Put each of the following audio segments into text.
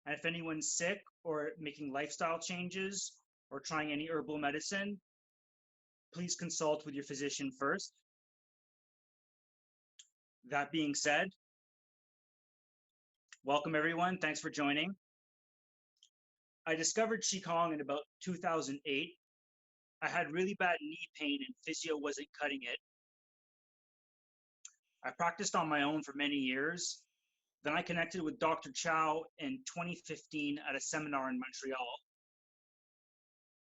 And if anyone's sick or making lifestyle changes or trying any herbal medicine, please consult with your physician first. That being said, welcome everyone. Thanks for joining. I discovered Qigong in about 2008. I had really bad knee pain and physio wasn't cutting it. I practiced on my own for many years. Then I connected with Dr. Chow in 2015 at a seminar in Montreal.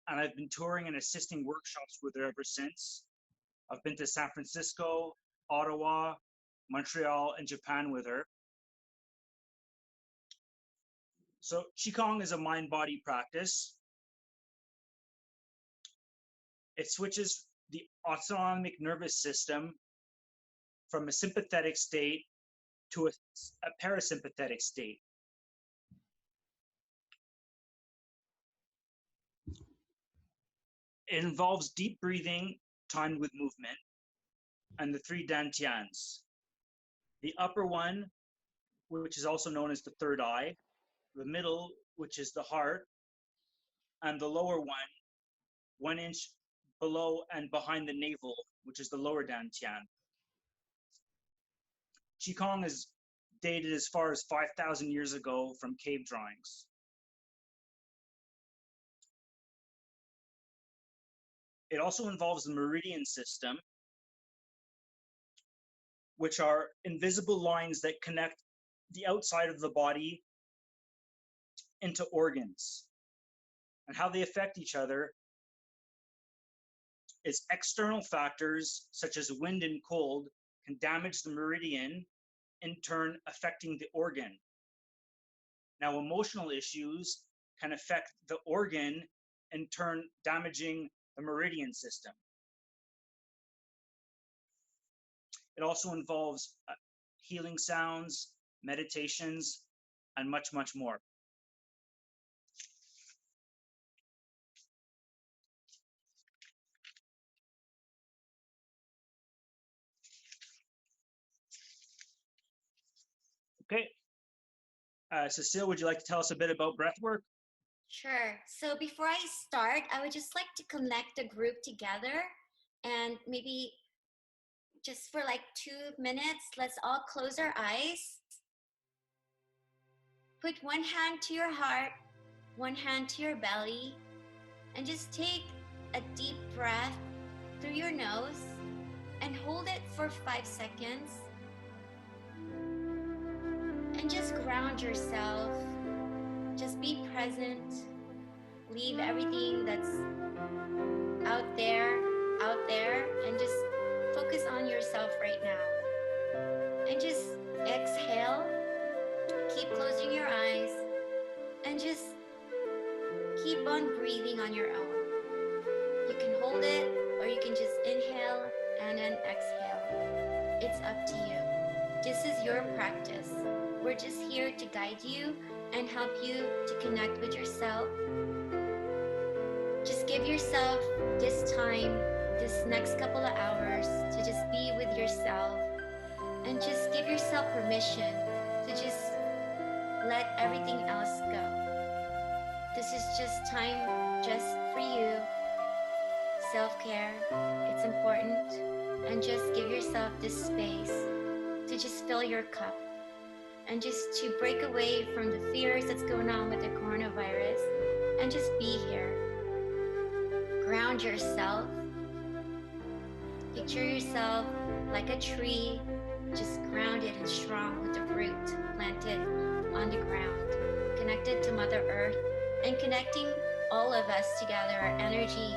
And I've been touring and assisting workshops with her ever since. I've been to San Francisco, Ottawa, Montreal, and Japan with her. So Qigong is a mind-body practice. It switches the autonomic nervous system from a sympathetic state to a parasympathetic state. It involves deep breathing timed with movement and the 3 dantians. The upper one, which is also known as the third eye, the middle, which is the heart, and the lower one, 1 inch below and behind the navel, which is the lower dantian. Qigong is dated as far as 5,000 years ago from cave drawings. It also involves the meridian system, which are invisible lines that connect the outside of the body into organs. And how they affect each other is external factors such as wind and cold can damage the meridian, in turn affecting the organ. Now, emotional issues can affect the organ, in turn damaging the meridian system. It also involves healing sounds, meditations, and much, much more. Okay. Cecile, would you like to tell us a bit about breathwork? Sure. So before I start, I would just like to connect the group together and maybe just for like 2 minutes, let's all close our eyes. Put one hand to your heart, one hand to your belly, and just take a deep breath through your nose and hold it for 5 seconds. And just ground yourself. Just be present. Leave everything that's out there, and just focus on yourself right now. And just exhale. Keep closing your eyes. And just keep on breathing on your own. You can hold it, or you can just inhale and then exhale. It's up to you. This is your practice. We're just here to guide you and help you to connect with yourself. Just give yourself this time, this next couple of hours to just be with yourself and just give yourself permission to just let everything else go. This is just time just for you. Self-care, it's important. And just give yourself this space to just fill your cup and just to break away from the fears that's going on with the coronavirus and just be here. Ground yourself. Picture yourself like a tree, just grounded and strong with the root planted on the ground, connected to Mother Earth and connecting all of us together, our energy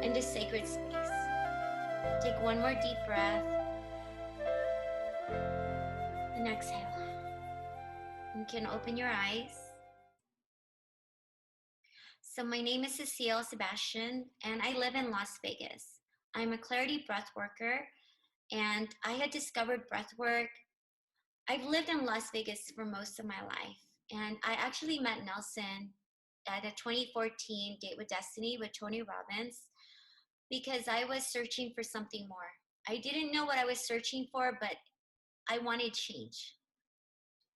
in this sacred space. Take one more deep breath and exhale. You can open your eyes. So my name is Cecile Sebastian, and I live in Las Vegas. I'm a clarity breath worker, and I had discovered breath work. I've lived in Las Vegas for most of my life, and I actually met Nelson at a 2014 Date with Destiny with Tony Robbins because I was searching for something more. I didn't know what I was searching for, but I wanted change.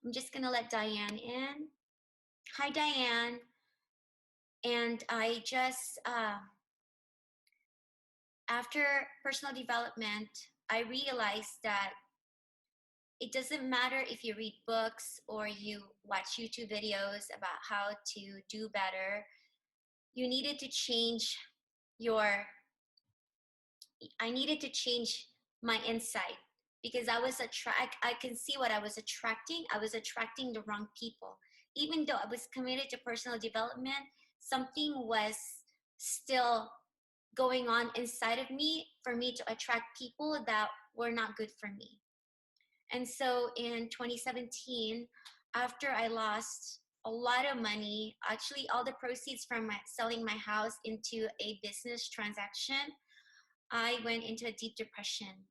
I'm just gonna let Diane in. Hi, Diane. And I just, after personal development, I realized that it doesn't matter if you read books or you watch YouTube videos about how to do better. You needed to change your, I needed to change my insight because I can see what I was attracting. I was attracting the wrong people. Even though I was committed to personal development, something was still going on inside of me for me to attract people that were not good for me. And so in 2017, after I lost a lot of money, actually all the proceeds from selling my house into a business transaction, I went into a deep depression.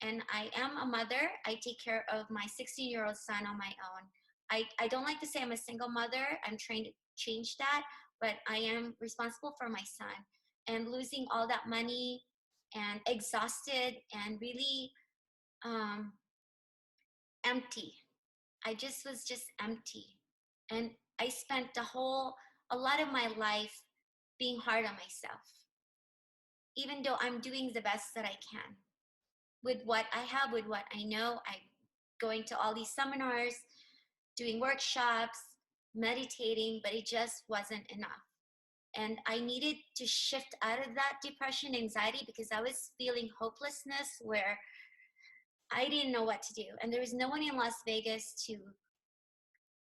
And I am a mother. I take care of my 16-year-old son on my own. I don't like to say I'm a single mother. I'm trying to change that, but I am responsible for my son. And losing all that money and exhausted and really empty. I just was just empty. And I spent a lot of my life being hard on myself, even though I'm doing the best that I can with what I have, with what I know. I'm going to all these seminars, doing workshops, meditating, but it just wasn't enough. And I needed to shift out of that depression, anxiety, because I was feeling hopelessness where I didn't know what to do. And there was no one in Las Vegas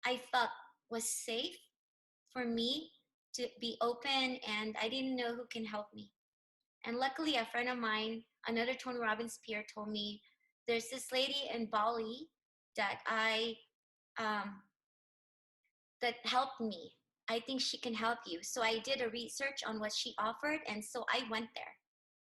I felt was safe for me to be open, and I didn't know who can help me. And luckily, a friend of mine, another Tony Robbins peer, told me there's this lady in Bali that that helped me. I think she can help you. So I did a research on what she offered, and so I went there.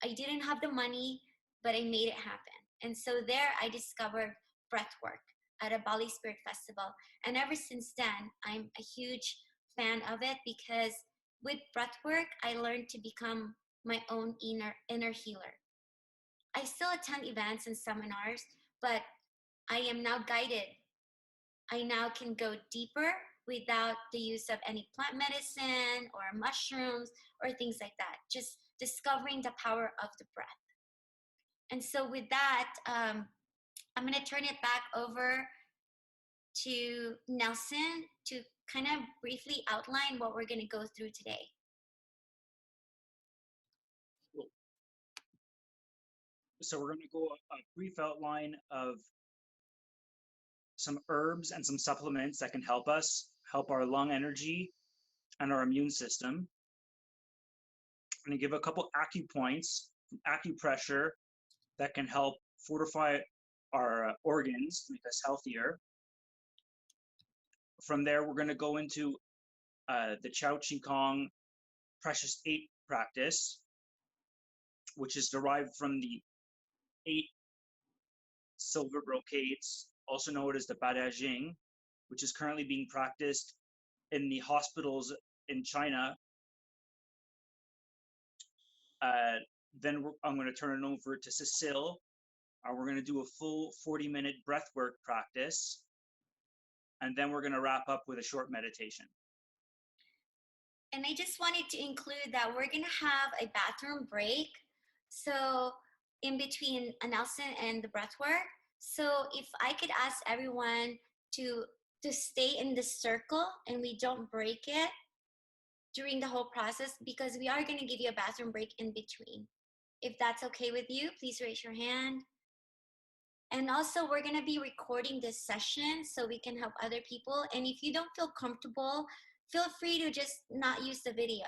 I didn't have the money, but I made it happen. And so there I discovered breathwork at a Bali Spirit Festival. And ever since then, I'm a huge fan of it because with breathwork, I learned to become my own inner healer. I still attend events and seminars, but I am now guided. I now can go deeper without the use of any plant medicine or mushrooms or things like that. Just discovering the power of the breath. And so with that, I'm going to turn it back over to Nelson to kind of briefly outline what we're going to go through today. So we're going to go a brief outline of some herbs and some supplements that can help us, help our lung energy and our immune system. I'm going to give a couple acupoints, acupressure that can help fortify our organs, make us healthier. From there, we're going to go into the Chao Chi Kong Precious 8 practice, which is derived from the 8 silver brocades, also known as the Badajing, which is currently being practiced in the hospitals in China. Then I'm going to turn it over to Cecile. We're going to do a full 40-minute breathwork practice, and then we're going to wrap up with a short meditation. And I just wanted to include that we're going to have a bathroom break. So in between Nelson and the breathwork. So if I could ask everyone to stay in the circle and we don't break it during the whole process, because we are going to give you a bathroom break in between. If that's okay with you, please raise your hand. And also, we're going to be recording this session so we can help other people. And if you don't feel comfortable, feel free to just not use the video.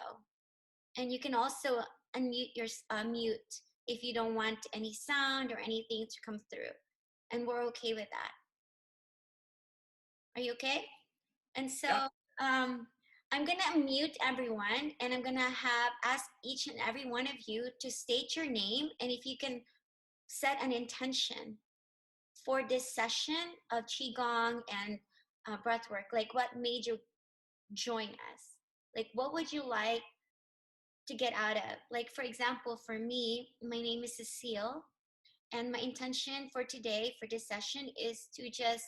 And you can also unmute your mute if you don't want any sound or anything to come through. And we're okay with that. Are you okay? And so I'm going to unmute everyone, and I'm going to ask each and every one of you to state your name. And if you can set an intention for this session of Qigong and breathwork, like what made you join us? Like, what would you like to get out of? Like, for example, for me, my name is Cecile, and my intention for today, for this session, is to just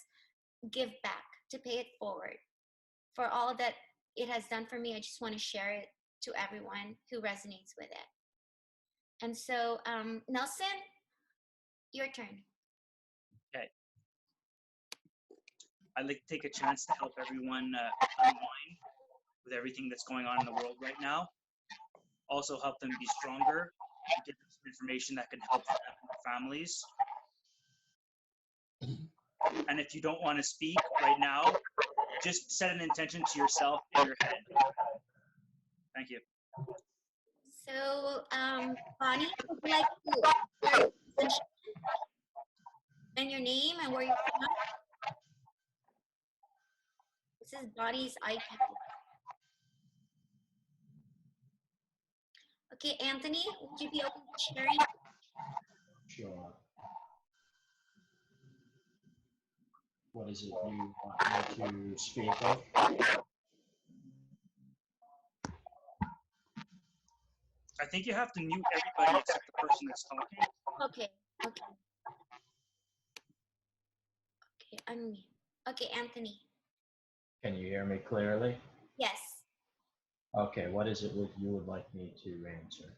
give back, to pay it forward. for all that it has done for me. I just want to share it to everyone who resonates with it. And so, Nelson, your turn. Okay. I'd like to take a chance to help everyone unwind with everything that's going on in the world right now. Also help them be stronger and give them some information that can help them and their families. And if you don't want to speak right now, just set an intention to yourself in your head. Thank you. So, Bonnie, would you like to share your intention and your name and where you're from? This is Bonnie's iPad. Okay, Anthony, would you be open to sharing? Sure. What is it you want me to speak of? I think you have to mute everybody except the person that's talking. Okay. Okay, unmute. Okay, Anthony. Can you hear me clearly? Yes. Okay, what is it you would like me to answer?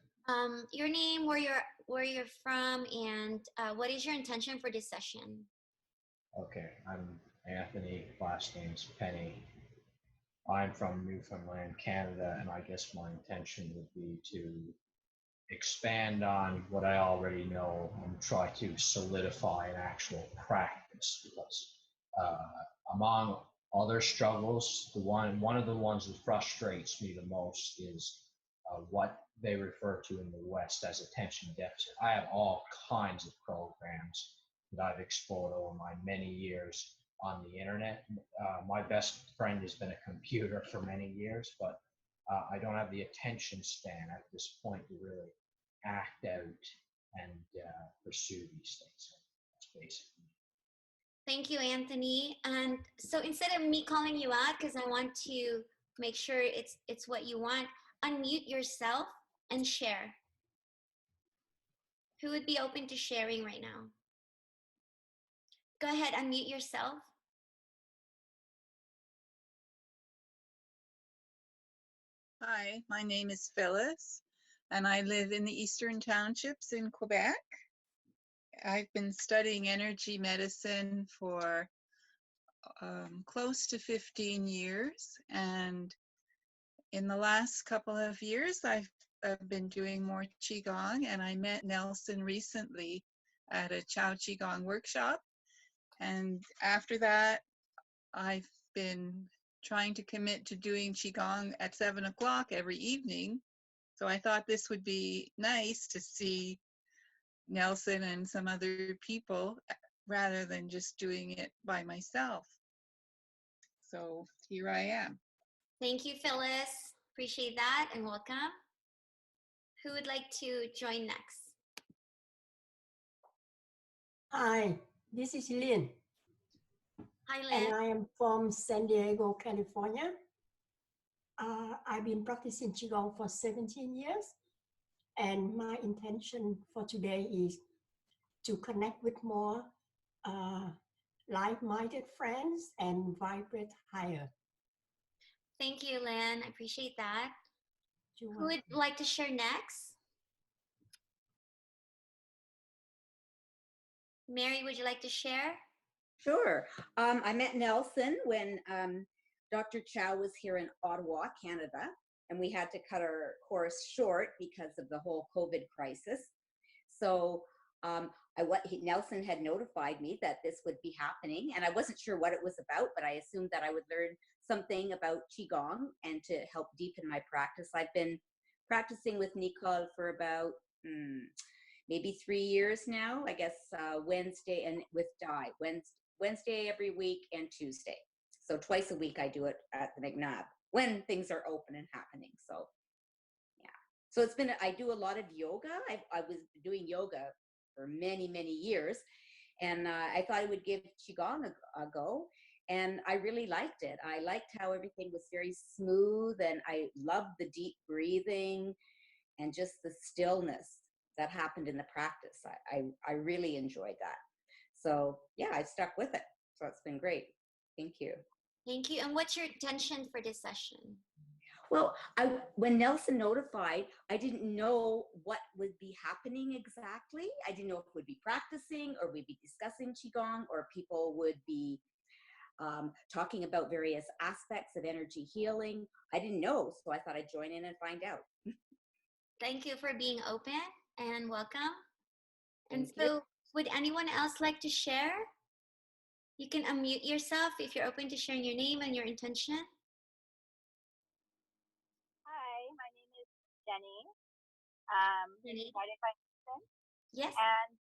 Your name, where you're from, and what is your intention for this session? Okay, I'm Anthony, last name's Penny. I'm from Newfoundland, Canada, and I guess my intention would be to expand on what I already know and try to solidify an actual practice, because among other struggles, one of the ones that frustrates me the most is what they refer to in the West as attention deficit. I have all kinds of programs that I've explored over my many years on the internet. My best friend has been a computer for many years, but I don't have the attention span at this point to really act out and pursue these things. That's basically. Thank you, Anthony. And so instead of me calling you out, because I want to make sure it's what you want, unmute yourself and share. Who would be open to sharing right now? Go ahead, unmute yourself. Hi, my name is Phyllis, and I live in the Eastern Townships in Quebec. I've been studying energy medicine for close to 15 years, and in the last couple of years, I've been doing more Qigong, and I met Nelson recently at a Chao Qigong workshop, and after that, I've been trying to commit to doing Qigong at 7 o'clock every evening. So I thought this would be nice to see Nelson and some other people rather than just doing it by myself. So here I am. Thank you, Phyllis. Appreciate that and welcome. Who would like to join next? Hi, this is Lynn. Hi, Lynn. And I am from San Diego, California. I've been practicing Qigong for 17 years. And my intention for today is to connect with more like-minded friends and vibrate higher. Thank you, Lynn. I appreciate that. Who would like to share next? Mary, would you like to share? Sure. I met Nelson when Dr. Chow was here in Ottawa, Canada, and we had to cut our course short because of the whole COVID crisis. So Nelson had notified me that this would be happening, and I wasn't sure what it was about, but I assumed that I would learn something about Qigong and to help deepen my practice. I've been practicing with Nicole for about maybe 3 years now, I guess. Wednesday, and with Di, Wednesday every week and Tuesday. So twice a week I do it at the McNabb when things are open and happening. So yeah. So it's been, I do a lot of yoga. I was doing yoga for many, many years. And I thought I would give Qigong a go. And I really liked it. I liked how everything was very smooth, and I loved the deep breathing and just the stillness that happened in the practice. I really enjoyed that. So yeah, I stuck with it. So it's been great. Thank you. Thank you. And what's your intention for this session? Well, when Nelson notified, I didn't know what would be happening exactly. I didn't know if we'd be practicing or we'd be discussing Qigong or people would be talking about various aspects of energy healing. I didn't know, so I thought I'd join in and find out. Thank you for being open and welcome. And Thank you. so, would anyone else like to share? You can unmute yourself if you're open to sharing your name and your intention. Hi, my name is Jenny. Jenny? Why did I listen? Yes. And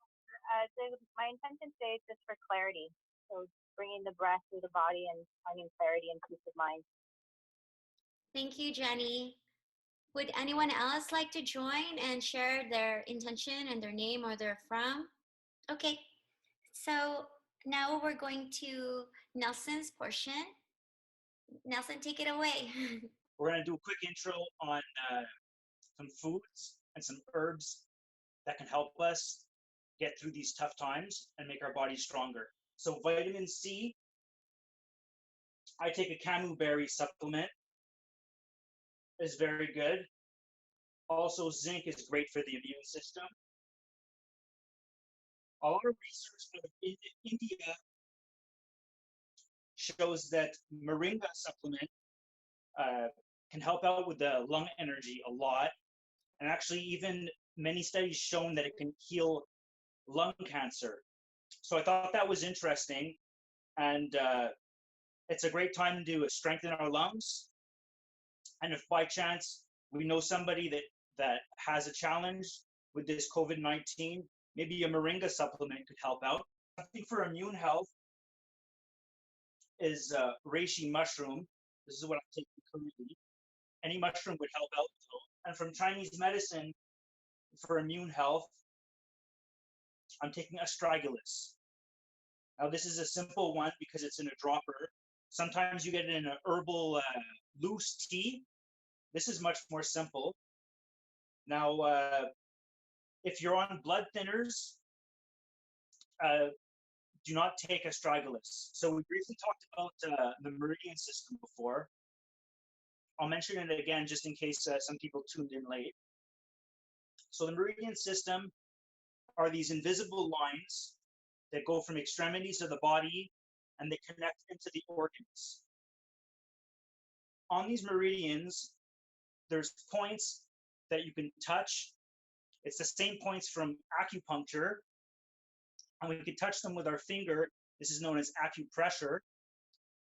my intention today is just for clarity. So bringing the breath through the body and finding clarity and peace of mind. Thank you, Jenny. Would anyone else like to join and share their intention and their name or they're from? Okay. So now we're going to Nelson's portion. Nelson, take it away. We're going to do a quick intro on some foods and some herbs that can help us get through these tough times and make our body stronger. So vitamin C, I take a camu berry supplement, is very good. Also, zinc is great for the immune system. A lot of research out of India shows that moringa supplement can help out with the lung energy a lot. And actually, even many studies shown that it can heal lung cancer. So I thought that was interesting. And it's a great time to strengthen our lungs. And if by chance we know somebody that has a challenge with this COVID-19, maybe a moringa supplement could help out. Something for immune health is reishi mushroom. This is what I'm taking currently. Any mushroom would help out though. And from Chinese medicine for immune health, I'm taking astragalus. Now this is a simple one because it's in a dropper. Sometimes you get it in an herbal loose tea. This is much more simple. Now, if you're on blood thinners, do not take astragalus. So we briefly talked about the meridian system before. I'll mention it again just in case some people tuned in late. So the meridian system are these invisible lines that go from extremities of the body and they connect into the organs. On these meridians, there's points that you can touch. It's the same points from acupuncture, and we can touch them with our finger. This is known as acupressure.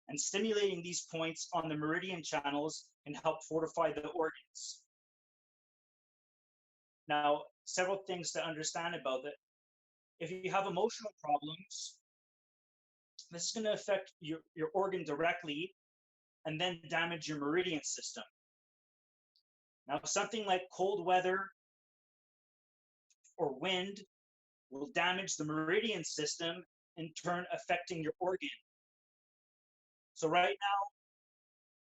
And stimulating these points on the meridian channels can help fortify the organs. Now, several things to understand about it. If you have emotional problems, this is going to affect your organ directly and then damage your meridian system. Now, something like cold weather or wind will damage the meridian system, in turn affecting your organ. So right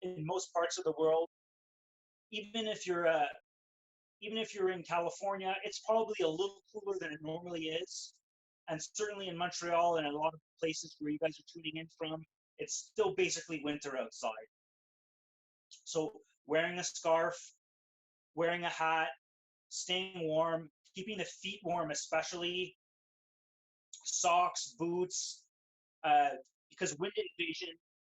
now, in most parts of the world, even if you're in California, it's probably a little cooler than it normally is. And certainly in Montreal and a lot of places where you guys are tuning in from, it's still basically winter outside. So wearing a scarf, wearing a hat, staying warm, keeping the feet warm especially, socks, boots, because wind invasion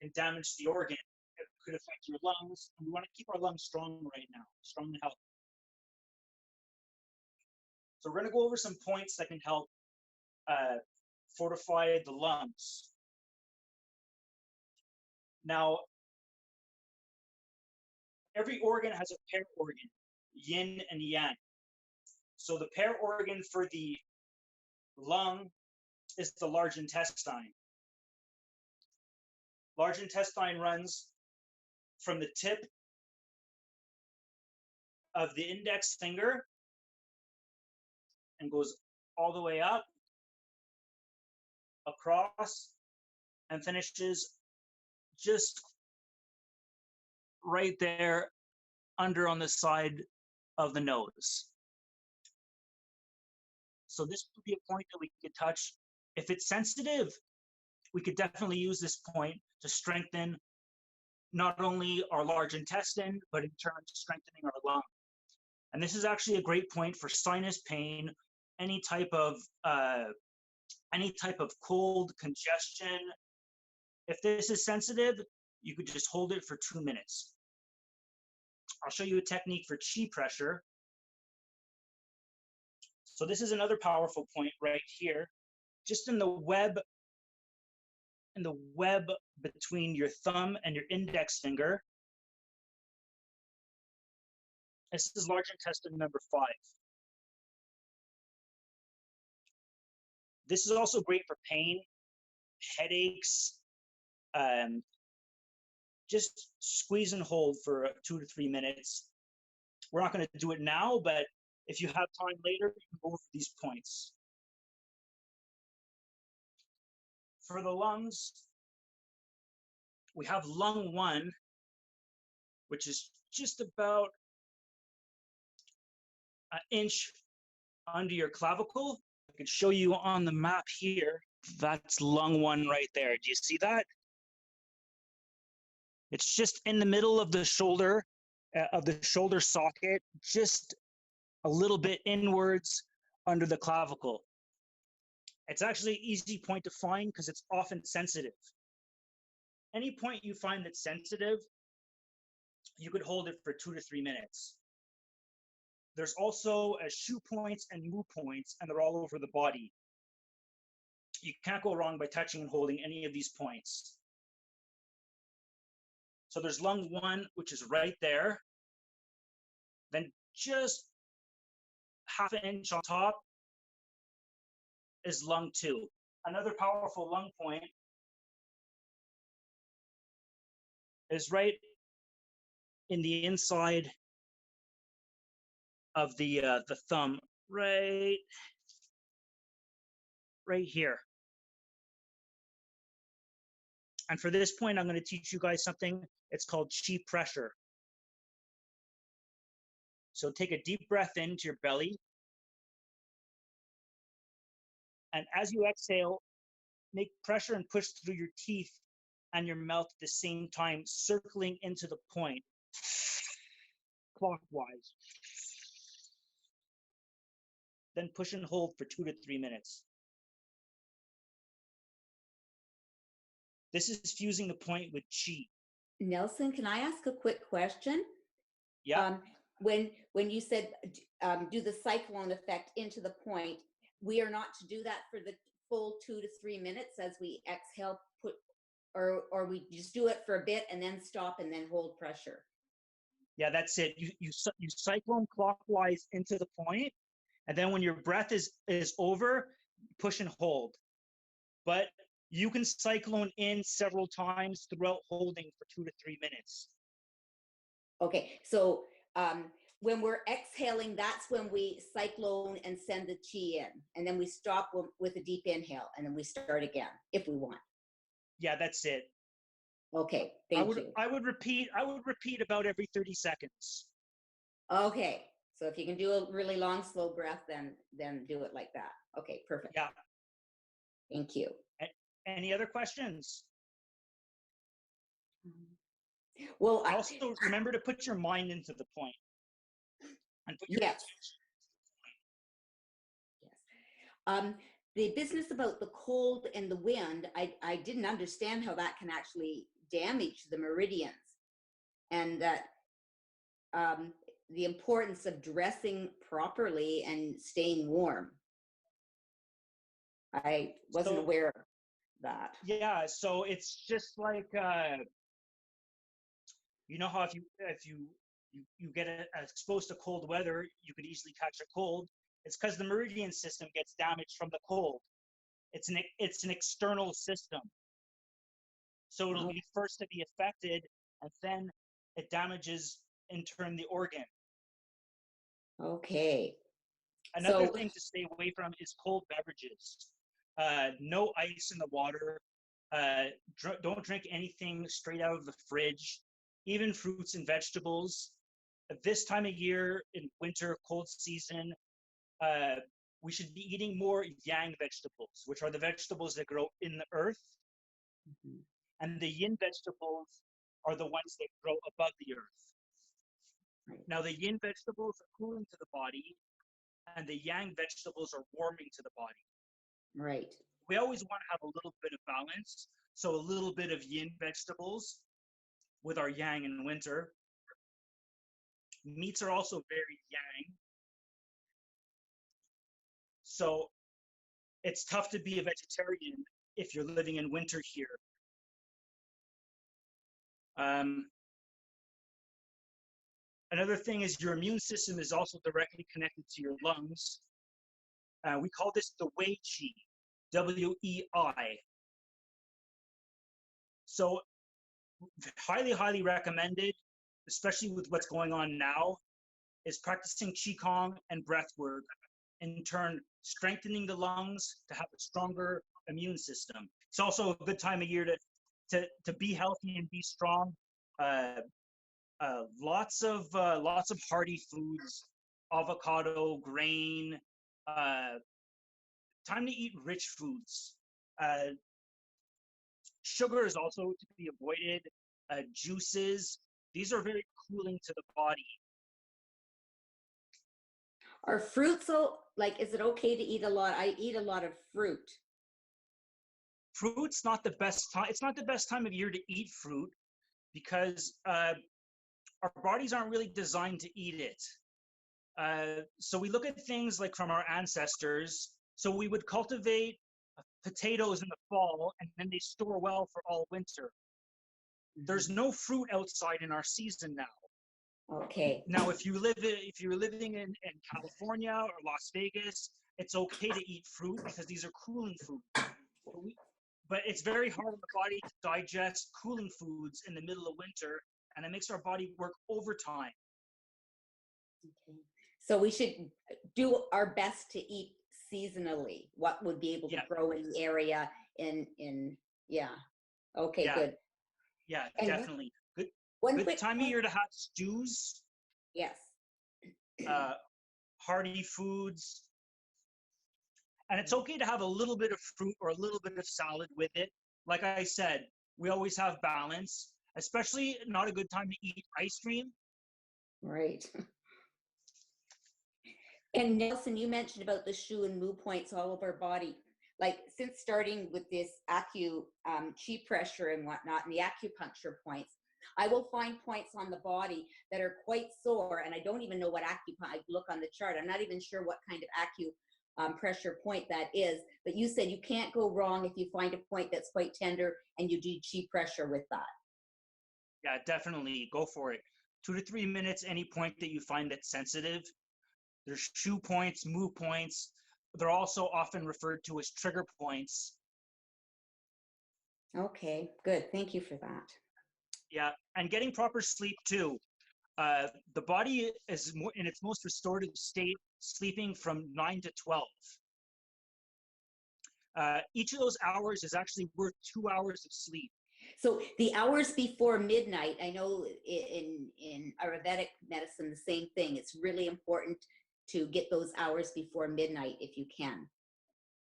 can damage the organ. It could affect your lungs, and we want to keep our lungs strong right now, strong and healthy. So we're going to go over some points that can help fortify the lungs. Now, every organ has a pair organ, yin and yang. So the pair organ for the lung is the large intestine. Large intestine runs from the tip of the index finger and goes all the way up, across, and finishes just right there under on the side of the nose. So this would be a point that we could touch. If it's sensitive, we could definitely use this point to strengthen not only our large intestine, but in turn strengthening our lung. And this is actually a great point for sinus pain, any type of cold, congestion. If this is sensitive, you could just hold it for 2 minutes. I'll show you a technique for chi pressure. So this is another powerful point right here, just in the web between your thumb and your index finger. This is large intestine number 5. This is also great for pain, headaches. Just squeeze and hold for 2 to 3 minutes. We're not going to do it now, but if you have time later, you can go over these points. For the lungs, we have lung 1, which is just about an inch under your clavicle. I can show you on the map here. That's lung 1 right there. Do you see that? It's just in the middle of the shoulder socket, just a little bit inwards under the clavicle. It's actually an easy point to find because it's often sensitive. Any point you find that's sensitive, you could hold it for 2 to 3 minutes. There's also shu points and mu points, and they're all over the body. You can't go wrong by touching and holding any of these points. So there's lung 1, which is right there. Then just half an inch on top is lung 2. Another powerful lung point is right in the inside of the thumb, right here. And for this point, I'm going to teach you guys something. It's called chi pressure. So take a deep breath into your belly. And as you exhale, make pressure and push through your teeth and your mouth at the same time, circling into the point, clockwise. Then push and hold for 2 to 3 minutes. This is fusing the point with chi. Nelson, can I ask a quick question? Yeah. When you said do the cyclone effect into the point, we are not to do that for the full 2 to 3 minutes as we exhale, or we just do it for a bit and then stop and then hold pressure. Yeah, that's it. You cyclone clockwise into the point, and then when your breath is over, push and hold. But you can cyclone in several times throughout holding for 2 to 3 minutes. Okay, so when we're exhaling, that's when we cyclone and send the chi in, and then we stop with a deep inhale, and then we start again if we want. Yeah, that's it. Okay, thank you. I would repeat about every 30 seconds. Okay, so if you can do a really long, slow breath, then do it like that. Okay, perfect. Yeah. Thank you. Any other questions? Well, also remember to put your mind into the point. And put your yes. Yes. The business about the cold and the wind, I didn't understand how that can actually damage the meridians, and that the importance of dressing properly and staying warm. I wasn't aware of that. Yeah, so it's just like you know how if you get exposed to cold weather, you could easily catch a cold. It's because the meridian system gets damaged from the cold. It's an external system, so it'll be first to be affected, and then it damages in turn the organ. Okay. Another thing to stay away from is cold beverages. No ice in the water. Don't drink anything straight out of the fridge, even fruits and vegetables. At this time of year, in winter, cold season, we should be eating more yang vegetables, which are the vegetables that grow in the earth. Mm-hmm. And the yin vegetables are the ones that grow above the earth. Right. Now, the yin vegetables are cooling to the body, and the yang vegetables are warming to the body. Right. We always want to have a little bit of balance. So a little bit of yin vegetables with our yang in winter. Meats are also very yang. So it's tough to be a vegetarian if you're living in winter here. Another thing is your immune system is also directly connected to your lungs. We call this the Wei Qi, W-E-I. So highly, highly recommended, especially with what's going on now, is practicing Qigong and breathwork, in turn strengthening the lungs to have a stronger immune system. It's also a good time of year to be healthy and be strong. Lots of hearty foods, avocado, grain. Time to eat rich foods. Sugar is also to be avoided. Juices, these are very cooling to the body. Are fruits, so like, is it okay to eat a lot? I eat a lot of fruit. Fruit's not the best time. It's not the best time of year to eat fruit because our bodies aren't really designed to eat it. So we look at things like from our ancestors. So we would cultivate potatoes in the fall, and then they store well for all winter. There's no fruit outside in our season now. Okay. Now, if you're living in California or Las Vegas, it's okay to eat fruit because these are cooling foods. But it's very hard on the body to digest cooling foods in the middle of winter, and it makes our body work overtime. Okay. So we should do our best to eat seasonally. What would be able to grow in the area yeah. Okay, Yeah. good. Yeah, And definitely. One Good quick time of year to have stews, Yes. hearty foods. And it's okay to have a little bit of fruit or a little bit of salad with it. Like I said, we always have balance, especially not a good time to eat ice cream. Right. And Nelson, you mentioned about the shu and mu points all over our body. Like, since starting with this chi pressure and whatnot, and the acupuncture points, I will find points on the body that are quite sore, and I don't even know what I look on the chart. I'm not even sure what kind of pressure point that is. But you said you can't go wrong if you find a point that's quite tender and you do chi pressure with that. Yeah, definitely go for it. 2 to 3 minutes, any point that you find that's sensitive. There's shu points, mu points. They're also often referred to as trigger points. Okay, good. Thank you for that. Yeah, and getting proper sleep too. The body is in its most restorative state, sleeping from 9 to 12. Each of those hours is actually worth 2 hours of sleep. So the hours before midnight, I know in Ayurvedic medicine, the same thing. It's really important to get those hours before midnight if you can,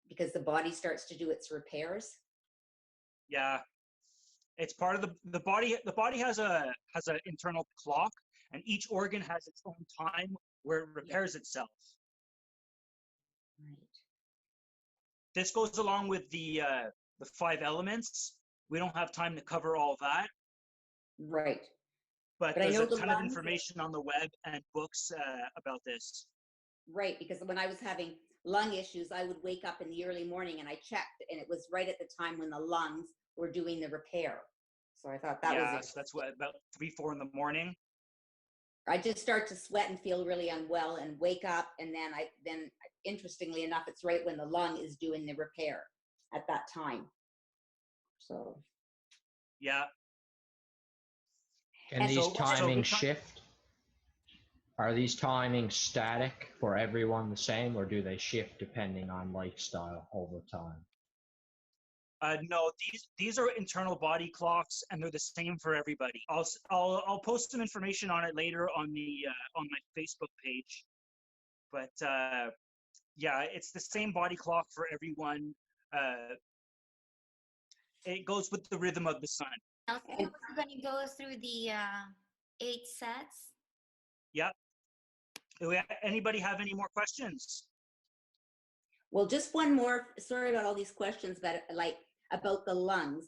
because the body starts to do its repairs. Yeah, it's part of the body. The body has an internal clock, and each organ has its own time where it repairs itself. Right. This goes along with the 5 elements. We don't have time to cover all that. Right. But I there's know a the ton of lungs information on the web and books about this. Right, because when I was having lung issues, I would wake up in the early morning and I checked, and it was right at the time when the lungs were doing the repair. So I thought that was it. So that's what, about 3, 4 in the morning. I just start to sweat and feel really unwell and wake up, and then interestingly enough, it's right when the lung is doing the repair at that time. So yeah. Can these timings shift? Are these timings static for everyone the same, or do they shift depending on lifestyle over time? No, these are internal body clocks, and they're the same for everybody. I'll post some information on it later on my Facebook page. But yeah, it's the same body clock for everyone. It goes with the rhythm of the sun. Nelson, And we're going to go through the 8 sets. Yeah. Anybody have any more questions? well, just one more. Sorry about all these questions, but like about the lungs.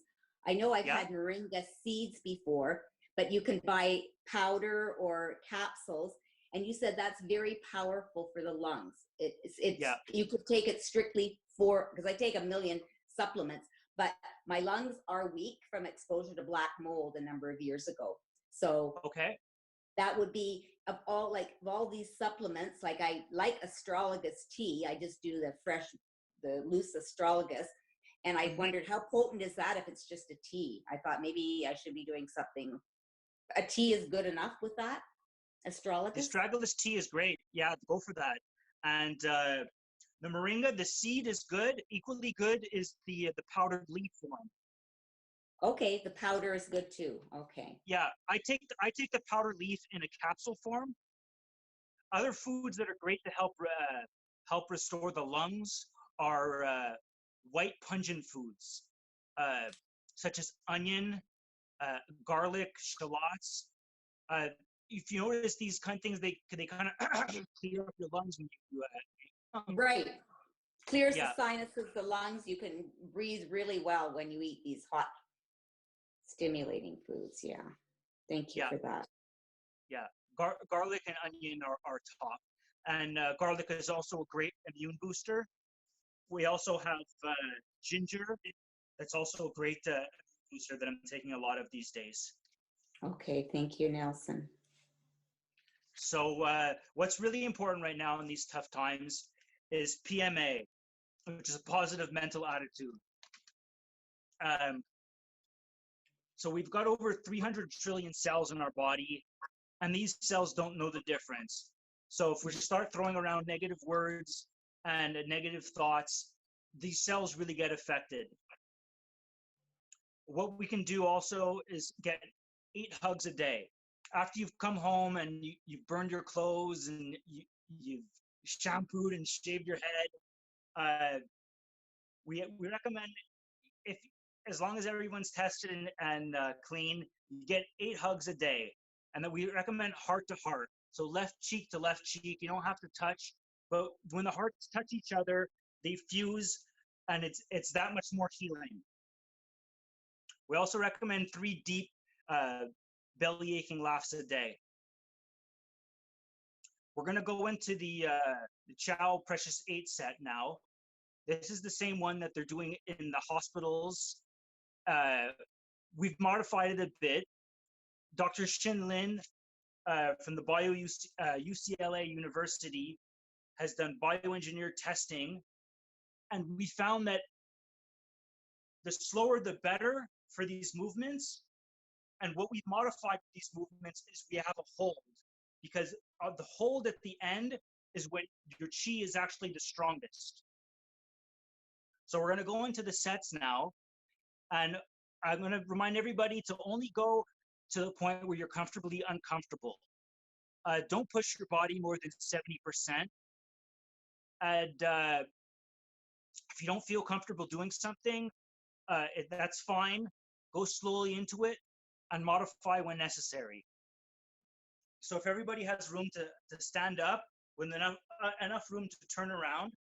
I know I've Yeah. had moringa seeds before, but you can buy powder or capsules, and you said that's very powerful for the lungs. It's Yeah. you could take it strictly for, because I take a million supplements, but my lungs are weak from exposure to black mold a number of years ago. So Okay. that would be of all these supplements. Like I like astragalus tea. I just do the loose astragalus. And I wondered how potent is that if it's just a tea? I thought maybe I should be doing something. A tea is good enough with that? The Astragalus? astragalus tea is great. Yeah, go for that. And the moringa, the seed is good. Equally good is the powdered leaf one. Okay, the powder is good too. Okay. Yeah, I take the powdered leaf in a capsule form. Other foods that are great to help restore the lungs are white pungent foods, such as onion, garlic, shallots. If you notice these kind of things, they kind of clear up your lungs when you. Right. Clears Yeah. the sinuses, the lungs. You can breathe really well when you eat these hot, stimulating foods. Yeah. Thank you Yeah. for that. Yeah, garlic and onion are top. And garlic is also a great immune booster. We also have ginger. That's also a great booster that I'm taking a lot of these days. Okay, thank you, Nelson. So what's really important right now in these tough times is PMA, which is a positive mental attitude. So we've got over 300 trillion cells in our body, and these cells don't know the difference. So if we start throwing around negative words and negative thoughts, these cells really get affected. What we can do also is get 8 hugs a day. After you've come home and you've burned your clothes and you've shampooed and shaved your head, we recommend, if as long as everyone's tested and clean, you get 8 hugs a day. And then we recommend heart to heart. So left cheek to left cheek. You don't have to touch, but when the hearts touch each other, they fuse, and it's that much more healing. We also recommend 3 deep belly aching laughs a day. We're going to go into the Chow Precious 8 set now. This is the same one that they're doing in the hospitals. We've modified it a bit. Dr. Shin Lin from the UCLA University has done bioengineered testing, and we found that the slower the better for these movements. And what we've modified with these movements is we have a hold, because the hold at the end is when your chi is actually the strongest. So we're going to go into the sets now, and I'm going to remind everybody to only go to the point where you're comfortably uncomfortable. Don't push your body more than 70%. And if you don't feel comfortable doing something, that's fine. Go slowly into it and modify when necessary. So if everybody has room to stand up with enough room to turn around,